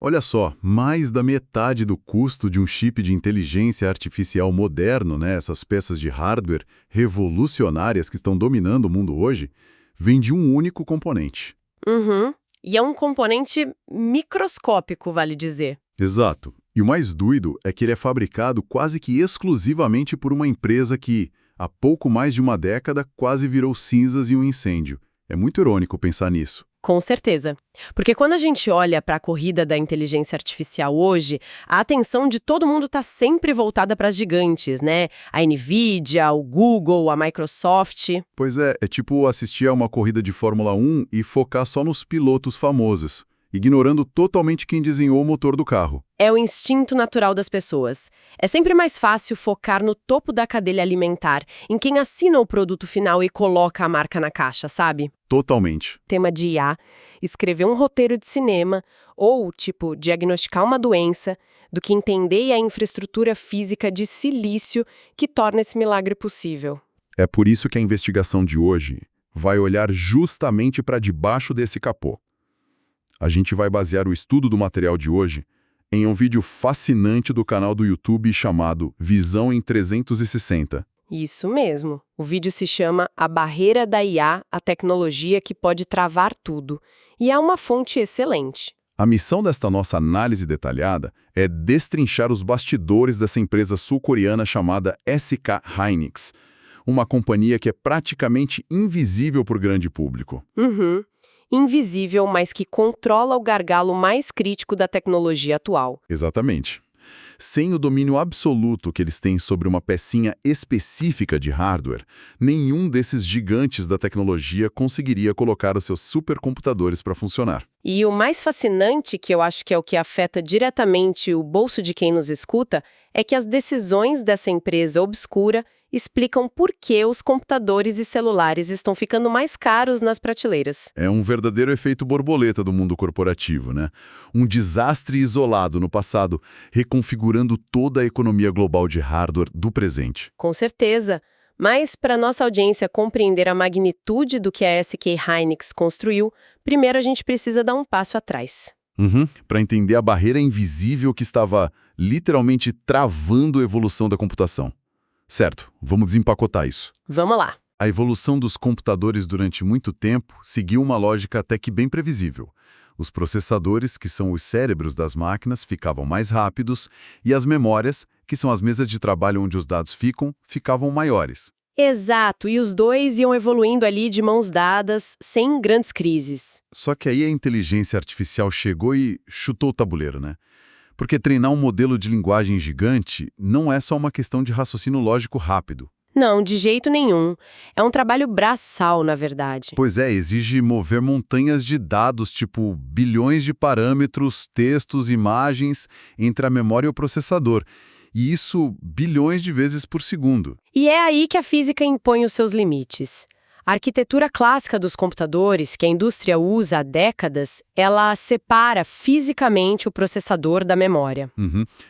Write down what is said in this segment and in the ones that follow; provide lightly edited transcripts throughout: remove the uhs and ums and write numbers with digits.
Olha só, mais da metade do custo de um chip de inteligência artificial moderno, né, essas peças de hardware revolucionárias que estão dominando o mundo hoje, vem de um único componente. Uhum. E é um componente microscópico, vale dizer. Exato. E o mais doido é que ele é fabricado quase que exclusivamente por uma empresa que, há pouco mais de uma década, quase virou cinzas em um incêndio. É muito irônico pensar nisso. Com certeza. Porque quando a gente olha para a corrida da inteligência artificial hoje, a atenção de todo mundo está sempre voltada para as gigantes, né? A Nvidia, o Google, a Microsoft. Pois é tipo assistir a uma corrida de Fórmula 1 e focar só nos pilotos famosos, ignorando totalmente quem desenhou o motor do carro. É o instinto natural das pessoas. É sempre mais fácil focar no topo da cadeia alimentar, em quem assina o produto final e coloca a marca na caixa, sabe? Totalmente. Tema de IA, escrever um roteiro de cinema ou, tipo, diagnosticar uma doença, do que entender a infraestrutura física de silício que torna esse milagre possível. É por isso que a investigação de hoje vai olhar justamente para debaixo desse capô. A gente vai basear o estudo do material de hoje em um vídeo fascinante do canal do YouTube chamado Visão em 360. Isso mesmo. O vídeo se chama A Barreira da IA, a tecnologia que pode travar tudo. E é uma fonte excelente. A missão desta nossa análise detalhada é destrinchar os bastidores dessa empresa sul-coreana chamada SK Hynix, uma companhia que é praticamente invisível para o grande público. Uhum. Invisível, mas que controla o gargalo mais crítico da tecnologia atual. Exatamente. Sem o domínio absoluto que eles têm sobre uma pecinha específica de hardware, nenhum desses gigantes da tecnologia conseguiria colocar os seus supercomputadores para funcionar. E o mais fascinante, que eu acho que é o que afeta diretamente o bolso de quem nos escuta, é que as decisões dessa empresa obscura explicam por que os computadores e celulares estão ficando mais caros nas prateleiras. É um verdadeiro efeito borboleta do mundo corporativo, né? Um desastre isolado no passado, reconfigurando toda a economia global de hardware do presente. Com certeza. Mas, para nossa audiência compreender a magnitude do que a SK Hynix construiu, primeiro a gente precisa dar um passo atrás. Para entender a barreira invisível que estava literalmente travando a evolução da computação. Certo, vamos desempacotar isso. Vamos lá. A evolução dos computadores durante muito tempo seguiu uma lógica até que bem previsível. Os processadores, que são os cérebros das máquinas, ficavam mais rápidos e as memórias, que são as mesas de trabalho onde os dados ficam, ficavam maiores. Exato, e os dois iam evoluindo ali de mãos dadas, sem grandes crises. Só que aí a inteligência artificial chegou e chutou o tabuleiro, né? Porque treinar um modelo de linguagem gigante não é só uma questão de raciocínio lógico rápido. Não, de jeito nenhum. É um trabalho braçal, na verdade. Pois é, exige mover montanhas de dados, tipo bilhões de parâmetros, textos, imagens, entre a memória e o processador. E isso bilhões de vezes por segundo. E é aí que a física impõe os seus limites. A arquitetura clássica dos computadores, que a indústria usa há décadas, ela separa fisicamente o processador da memória.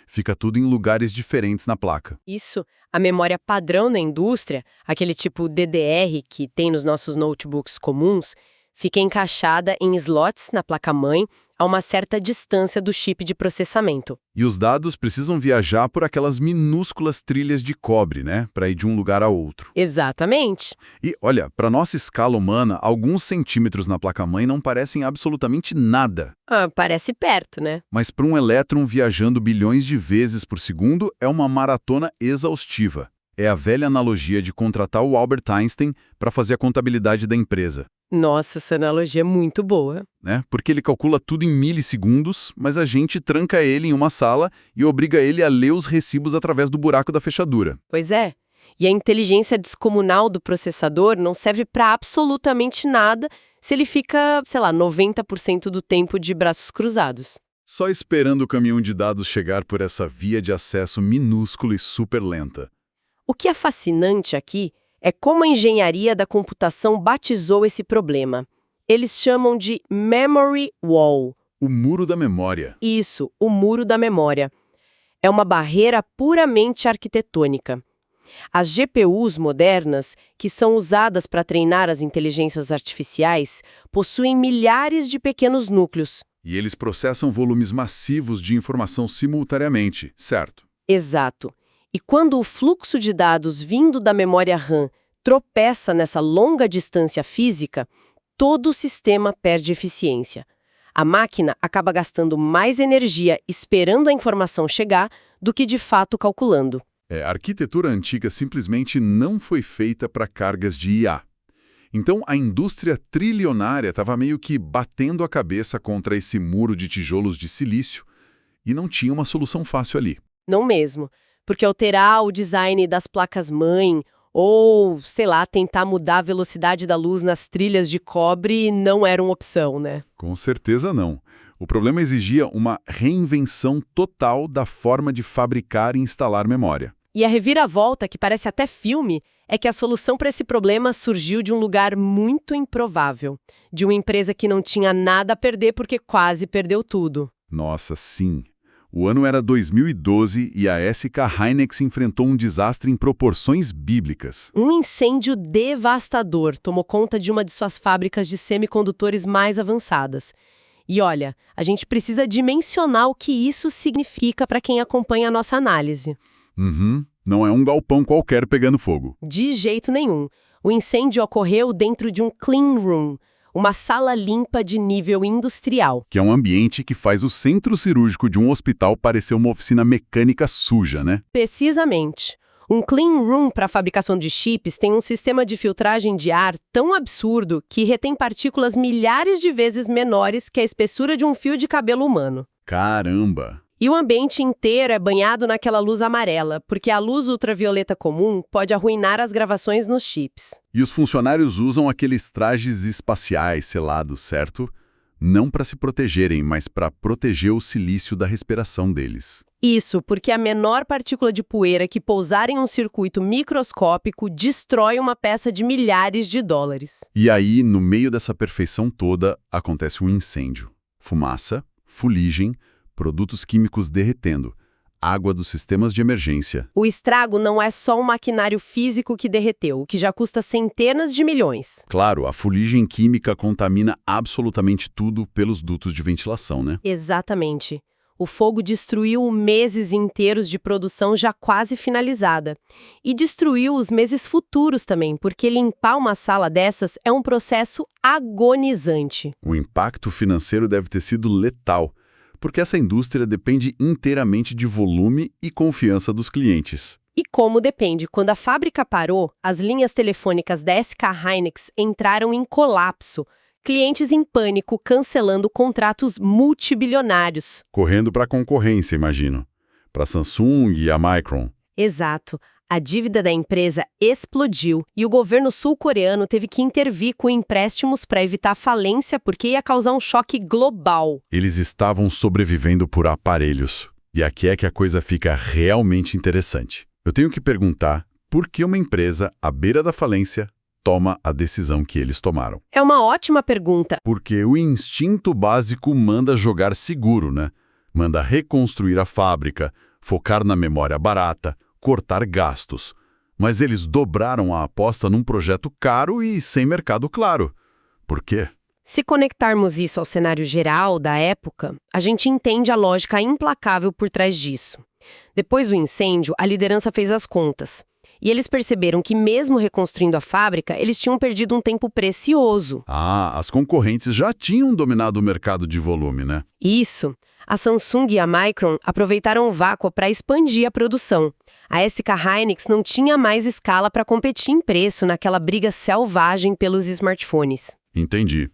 Fica tudo em lugares diferentes na placa. Isso, a memória padrão da indústria, aquele tipo DDR que tem nos nossos notebooks comuns, fica encaixada em slots na placa-mãe a uma certa distância do chip de processamento. E os dados precisam viajar por aquelas minúsculas trilhas de cobre, né? Para ir de um lugar a outro. Exatamente. E, olha, para nossa escala humana, alguns centímetros na placa-mãe não parecem absolutamente nada. Parece perto, né? Mas para um elétron viajando bilhões de vezes por segundo, é uma maratona exaustiva. É a velha analogia de contratar o Albert Einstein para fazer a contabilidade da empresa. Nossa, essa analogia é muito boa. Né? Porque ele calcula tudo em milissegundos, mas a gente tranca ele em uma sala e obriga ele a ler os recibos através do buraco da fechadura. Pois é. E a inteligência descomunal do processador não serve para absolutamente nada se ele fica, sei lá, 90% do tempo de braços cruzados. Só esperando o caminhão de dados chegar por essa via de acesso minúscula e super lenta. O que é fascinante aqui é como a engenharia da computação batizou esse problema. Eles chamam de Memory Wall. O muro da memória. Isso, o muro da memória. É uma barreira puramente arquitetônica. As GPUs modernas, que são usadas para treinar as inteligências artificiais, possuem milhares de pequenos núcleos, E eles processam volumes massivos de informação simultaneamente, certo? Exato. E quando o fluxo de dados vindo da memória RAM tropeça nessa longa distância física, todo o sistema perde eficiência. A máquina acaba gastando mais energia esperando a informação chegar do que de fato calculando. A arquitetura antiga simplesmente não foi feita para cargas de IA. Então, a indústria trilionária estava meio que batendo a cabeça contra esse muro de tijolos de silício e não tinha uma solução fácil ali. Não mesmo, porque alterar o design das placas-mãe ou, sei lá, tentar mudar a velocidade da luz nas trilhas de cobre não era uma opção, né? Com certeza não. O problema exigia uma reinvenção total da forma de fabricar e instalar memória. E a reviravolta, que parece até filme, é que a solução para esse problema surgiu de um lugar muito improvável, de uma empresa que não tinha nada a perder porque quase perdeu tudo. Nossa, sim. O ano era 2012 e a SK Hynix enfrentou um desastre em proporções bíblicas. Um incêndio devastador tomou conta de uma de suas fábricas de semicondutores mais avançadas. E olha, a gente precisa dimensionar o que isso significa para quem acompanha a nossa análise. Não é um galpão qualquer pegando fogo. De jeito nenhum. O incêndio ocorreu dentro de um clean room, uma sala limpa de nível industrial. Que é um ambiente que faz o centro cirúrgico de um hospital parecer uma oficina mecânica suja, né? Precisamente. Um clean room para a fabricação de chips tem um sistema de filtragem de ar tão absurdo que retém partículas milhares de vezes menores que a espessura de um fio de cabelo humano. Caramba! E o ambiente inteiro é banhado naquela luz amarela, porque a luz ultravioleta comum pode arruinar as gravações nos chips. E os funcionários usam aqueles trajes espaciais selados, certo? Não para se protegerem, mas para proteger o silício da respiração deles. Isso, porque a menor partícula de poeira que pousar em um circuito microscópico destrói uma peça de milhares de dólares. E aí, no meio dessa perfeição toda, acontece um incêndio. Fumaça, fuligem, produtos químicos derretendo, água dos sistemas de emergência. O estrago não é só um maquinário físico que derreteu, o que já custa centenas de milhões. Claro, a fuligem química contamina absolutamente tudo pelos dutos de ventilação, né? Exatamente. O fogo destruiu meses inteiros de produção já quase finalizada. E destruiu os meses futuros também, porque limpar uma sala dessas é um processo agonizante. O impacto financeiro deve ter sido letal, porque essa indústria depende inteiramente de volume e confiança dos clientes. E como depende, quando a fábrica parou, as linhas telefônicas da SK Hynix entraram em colapso, clientes em pânico cancelando contratos multibilionários. Correndo para a concorrência, imagino. Para a Samsung e a Micron. Exato. A dívida da empresa explodiu e o governo sul-coreano teve que intervir com empréstimos para evitar falência porque ia causar um choque global. Eles estavam sobrevivendo por aparelhos. E aqui é que a coisa fica realmente interessante. Eu tenho que perguntar por que uma empresa à beira da falência toma a decisão que eles tomaram. É uma ótima pergunta. Porque o instinto básico manda jogar seguro, né? Manda reconstruir a fábrica, focar na memória barata, cortar gastos. Mas eles dobraram a aposta num projeto caro e sem mercado claro. Por quê? Se conectarmos isso ao cenário geral da época, a gente entende a lógica implacável por trás disso. Depois do incêndio, a liderança fez as contas. E eles perceberam que mesmo reconstruindo a fábrica, eles tinham perdido um tempo precioso. As concorrentes já tinham dominado o mercado de volume, né? Isso. A Samsung e a Micron aproveitaram o vácuo para expandir a produção. A SK Hynix não tinha mais escala para competir em preço naquela briga selvagem pelos smartphones. Entendi.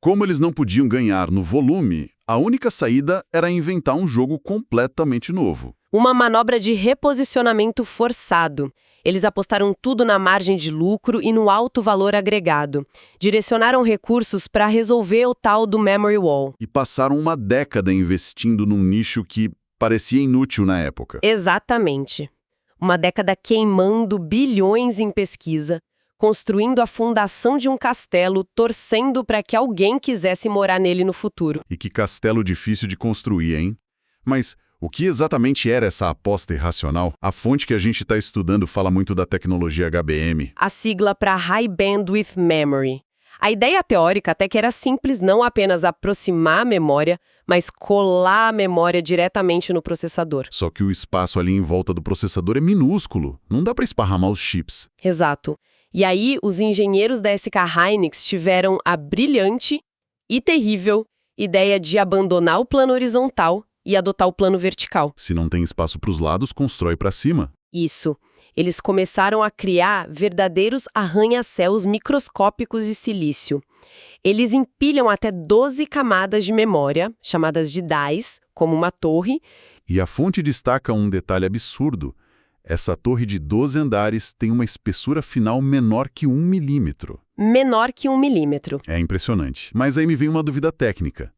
Como eles não podiam ganhar no volume, a única saída era inventar um jogo completamente novo. Uma manobra de reposicionamento forçado. Eles apostaram tudo na margem de lucro e no alto valor agregado. Direcionaram recursos para resolver o tal do memory wall. E passaram uma década investindo num nicho que parecia inútil na época. Exatamente. Uma década queimando bilhões em pesquisa, construindo a fundação de um castelo, torcendo para que alguém quisesse morar nele no futuro. E que castelo difícil de construir, hein? Mas o que exatamente era essa aposta irracional? A fonte que a gente está estudando fala muito da tecnologia HBM. A sigla para High Bandwidth Memory. A ideia teórica até que era simples, não apenas aproximar a memória, mas colar a memória diretamente no processador. Só que o espaço ali em volta do processador é minúsculo. Não dá para esparramar os chips. Exato. E aí, os engenheiros da SK Hynix tiveram a brilhante e terrível ideia de abandonar o plano horizontal e adotar o plano vertical. Se não tem espaço para os lados, constrói para cima. Isso. Eles começaram a criar verdadeiros arranha-céus microscópicos de silício. Eles empilham até 12 camadas de memória, chamadas de dies, como uma torre. E a fonte destaca um detalhe absurdo. Essa torre de 12 andares tem uma espessura final menor que 1 milímetro. Menor que 1 milímetro. É impressionante. Mas aí me vem uma dúvida técnica.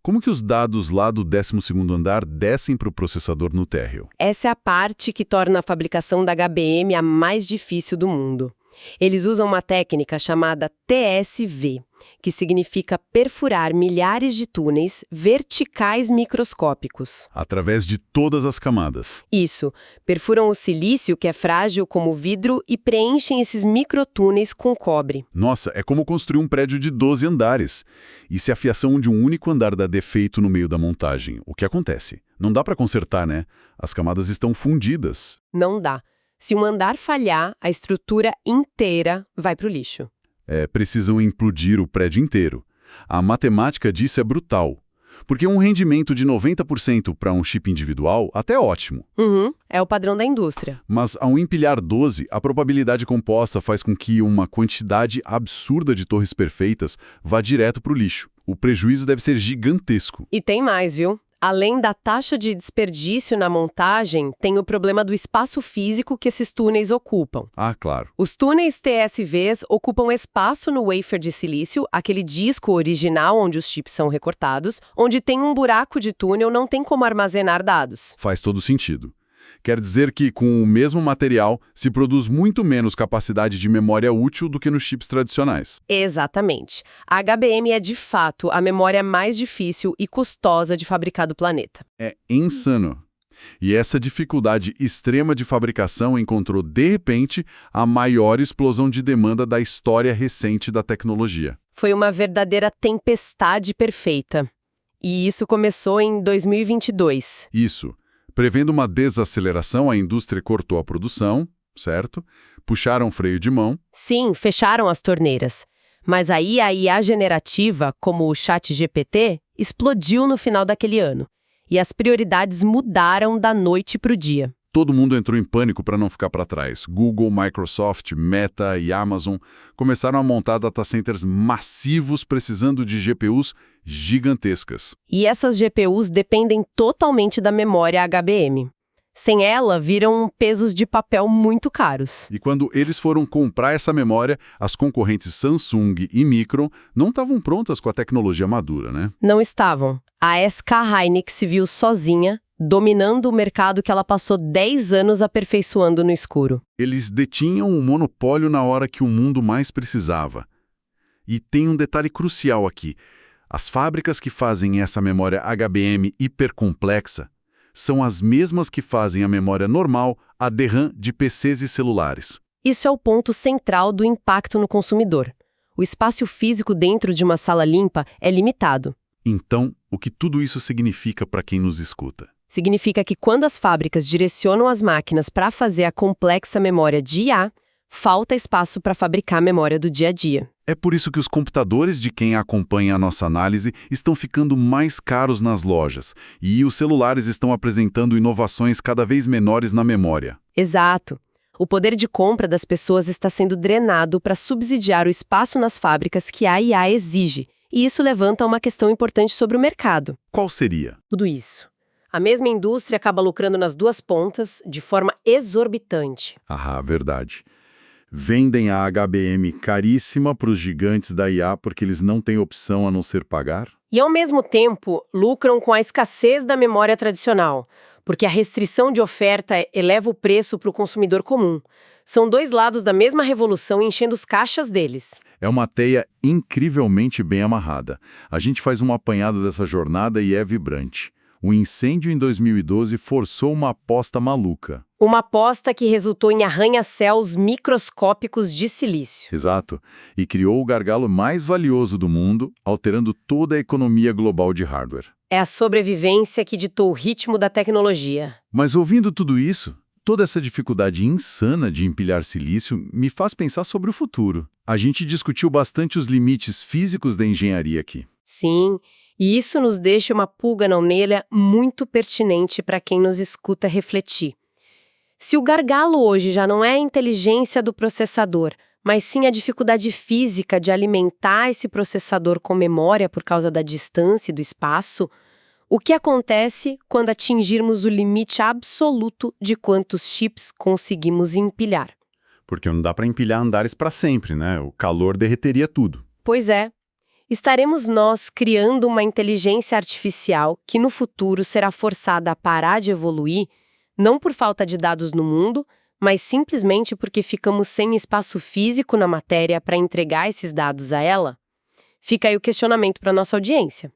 Como que os dados lá do 12º andar descem para o processador no térreo? Essa é a parte que torna a fabricação da HBM a mais difícil do mundo. Eles usam uma técnica chamada TSV, que significa perfurar milhares de túneis verticais microscópicos. Através de todas as camadas. Isso. Perfuram o silício, que é frágil como vidro, e preenchem esses microtúneis com cobre. Nossa, é como construir um prédio de 12 andares. E se a fiação de um único andar dá defeito no meio da montagem, o que acontece? Não dá para consertar, né? As camadas estão fundidas. Não dá. Se um andar falhar, a estrutura inteira vai para o lixo. Precisam implodir o prédio inteiro. A matemática disso é brutal. Porque um rendimento de 90% para um chip individual até é ótimo. É o padrão da indústria. Mas ao empilhar 12, a probabilidade composta faz com que uma quantidade absurda de torres perfeitas vá direto para o lixo. O prejuízo deve ser gigantesco. E tem mais, viu? Além da taxa de desperdício na montagem, tem o problema do espaço físico que esses túneis ocupam. Ah, claro. Os túneis TSVs ocupam espaço no wafer de silício, aquele disco original onde os chips são recortados, onde tem um buraco de túnel, não tem como armazenar dados. Faz todo sentido. Quer dizer que, com o mesmo material, se produz muito menos capacidade de memória útil do que nos chips tradicionais. Exatamente. A HBM é, de fato, a memória mais difícil e custosa de fabricar do planeta. É insano. E essa dificuldade extrema de fabricação encontrou, de repente, a maior explosão de demanda da história recente da tecnologia. Foi uma verdadeira tempestade perfeita. E isso começou em 2022. Isso. Prevendo uma desaceleração, a indústria cortou a produção, certo? Puxaram o freio de mão. Sim, fecharam as torneiras. Mas aí a IA generativa, como o ChatGPT, explodiu no final daquele ano. E as prioridades mudaram da noite para o dia. Todo mundo entrou em pânico para não ficar para trás. Google, Microsoft, Meta e Amazon começaram a montar data centers massivos precisando de GPUs gigantescas. E essas GPUs dependem totalmente da memória HBM. Sem ela, viram pesos de papel muito caros. E quando eles foram comprar essa memória, as concorrentes Samsung e Micron não estavam prontas com a tecnologia madura, né? Não estavam. A SK Hynix se viu sozinha, dominando o mercado que ela passou 10 anos aperfeiçoando no escuro. Eles detinham o monopólio na hora que o mundo mais precisava. E tem um detalhe crucial aqui. As fábricas que fazem essa memória HBM hipercomplexa são as mesmas que fazem a memória normal, a DRAM de PCs e celulares. Isso é o ponto central do impacto no consumidor. O espaço físico dentro de uma sala limpa é limitado. Então, o que tudo isso significa para quem nos escuta? Significa que quando as fábricas direcionam as máquinas para fazer a complexa memória de IA, falta espaço para fabricar a memória do dia a dia. É por isso que os computadores de quem acompanha a nossa análise estão ficando mais caros nas lojas, e os celulares estão apresentando inovações cada vez menores na memória. Exato. O poder de compra das pessoas está sendo drenado para subsidiar o espaço nas fábricas que a IA exige, e isso levanta uma questão importante sobre o mercado. Qual seria? Tudo isso. A mesma indústria acaba lucrando nas duas pontas de forma exorbitante. Ah, verdade. Vendem a HBM caríssima para os gigantes da IA porque eles não têm opção a não ser pagar? E, ao mesmo tempo, lucram com a escassez da memória tradicional, porque a restrição de oferta eleva o preço para o consumidor comum. São dois lados da mesma revolução enchendo os caixas deles. É uma teia incrivelmente bem amarrada. A gente faz um apanhado dessa jornada e é vibrante. O incêndio em 2012 forçou uma aposta maluca. Uma aposta que resultou em arranha-céus microscópicos de silício. Exato. E criou o gargalo mais valioso do mundo, alterando toda a economia global de hardware. É a sobrevivência que ditou o ritmo da tecnologia. Mas ouvindo tudo isso, toda essa dificuldade insana de empilhar silício me faz pensar sobre o futuro. A gente discutiu bastante os limites físicos da engenharia aqui. Sim, e isso nos deixa uma pulga na orelha muito pertinente para quem nos escuta refletir. Se o gargalo hoje já não é a inteligência do processador, mas sim a dificuldade física de alimentar esse processador com memória por causa da distância e do espaço, o que acontece quando atingirmos o limite absoluto de quantos chips conseguimos empilhar? Porque não dá para empilhar andares para sempre, né? O calor derreteria tudo. Pois é. Estaremos nós criando uma inteligência artificial que no futuro será forçada a parar de evoluir, não por falta de dados no mundo, mas simplesmente porque ficamos sem espaço físico na matéria para entregar esses dados a ela? Fica aí o questionamento para nossa audiência.